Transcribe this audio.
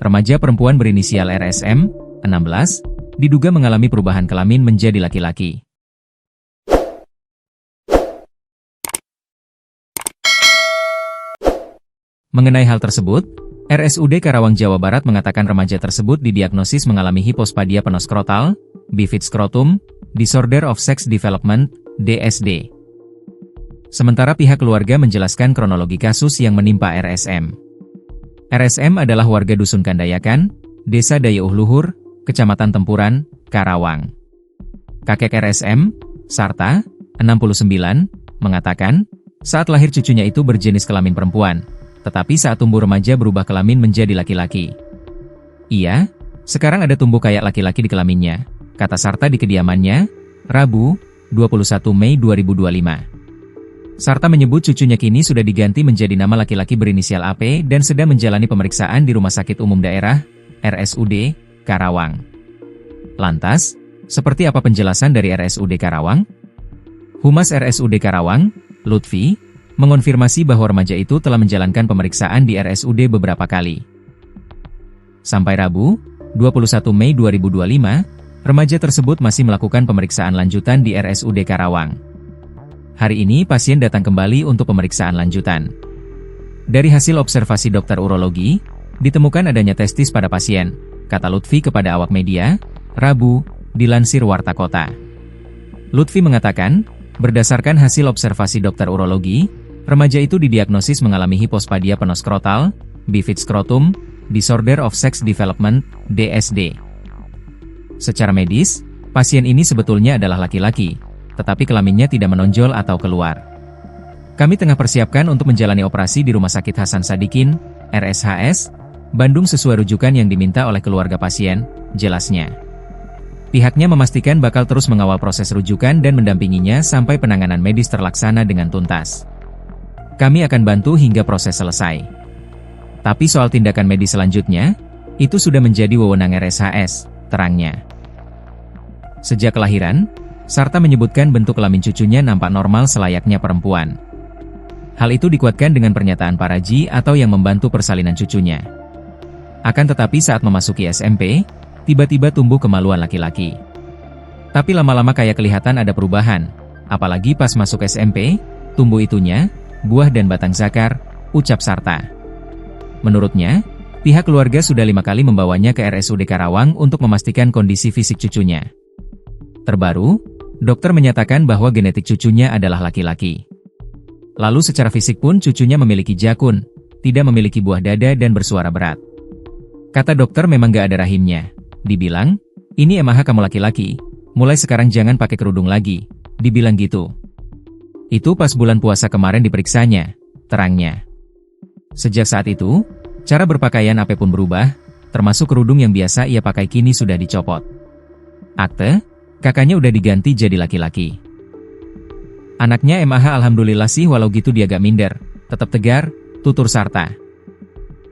Remaja perempuan berinisial RSM, 16, diduga mengalami perubahan kelamin menjadi laki-laki. Mengenai hal tersebut, RSUD Karawang Jawa Barat mengatakan remaja tersebut didiagnosis mengalami hipospadia penoskrotal, bifid scrotum, disorder of sex development, DSD. Sementara pihak keluarga menjelaskan kronologi kasus yang menimpa RSM. RSM adalah warga Dusun Kandayakan, Desa Dayeuh Luhur, Kecamatan Tempuran, Karawang. Kakek RSM, Sarta, 69, mengatakan, saat lahir cucunya itu berjenis kelamin perempuan, tetapi saat tumbuh remaja berubah kelamin menjadi laki-laki. Iya, sekarang ada tumbuh kayak laki-laki di kelaminnya, kata Sarta di kediamannya, Rabu, 21 Mei 2025. Sarta menyebut cucunya kini sudah diganti menjadi nama laki-laki berinisial AP dan sedang menjalani pemeriksaan di Rumah Sakit Umum Daerah, RSUD, Karawang. Lantas, seperti apa penjelasan dari RSUD Karawang? Humas RSUD Karawang, Lutfi, mengonfirmasi bahwa remaja itu telah menjalankan pemeriksaan di RSUD beberapa kali. Sampai Rabu, 21 Mei 2025, remaja tersebut masih melakukan pemeriksaan lanjutan di RSUD Karawang. Hari ini pasien datang kembali untuk pemeriksaan lanjutan. Dari hasil observasi dokter urologi, ditemukan adanya testis pada pasien, kata Lutfi kepada awak media, Rabu, dilansir Warta Kota. Lutfi mengatakan, berdasarkan hasil observasi dokter urologi, remaja itu didiagnosis mengalami hipospadia penoskrotal, bifid scrotum, disorder of sex development, DSD. Secara medis, pasien ini sebetulnya adalah laki-laki, tetapi kelaminnya tidak menonjol atau keluar. Kami tengah persiapkan untuk menjalani operasi di Rumah Sakit Hasan Sadikin, RSHS, Bandung sesuai rujukan yang diminta oleh keluarga pasien, jelasnya. Pihaknya memastikan bakal terus mengawal proses rujukan dan mendampinginya sampai penanganan medis terlaksana dengan tuntas. Kami akan bantu hingga proses selesai. Tapi soal tindakan medis selanjutnya, itu sudah menjadi wewenang RSHS, terangnya. Sejak kelahiran, Sarta menyebutkan bentuk kelamin cucunya nampak normal selayaknya perempuan. Hal itu dikuatkan dengan pernyataan Paraji atau yang membantu persalinan cucunya. Akan tetapi saat memasuki SMP, tiba-tiba tumbuh kemaluan laki-laki. Tapi lama-lama kayak kelihatan ada perubahan, apalagi pas masuk SMP, tumbuh itunya, buah dan batang zakar, ucap Sarta. Menurutnya, pihak keluarga sudah 5 kali membawanya ke RSUD Karawang untuk memastikan kondisi fisik cucunya. Terbaru, dokter menyatakan bahwa genetik cucunya adalah laki-laki. Lalu secara fisik pun cucunya memiliki jakun, tidak memiliki buah dada dan bersuara berat. Kata dokter memang gak ada rahimnya. Dibilang, ini emang kamu laki-laki, mulai sekarang jangan pakai kerudung lagi, dibilang gitu. Itu pas bulan puasa kemarin diperiksanya, terangnya. Sejak saat itu, cara berpakaian AP pun berubah, termasuk kerudung yang biasa ia pakai kini sudah dicopot. Akte, kakaknya udah diganti jadi laki-laki. Anaknya MAH alhamdulillah sih walau gitu dia gak minder, tetap tegar, tutur Sarta.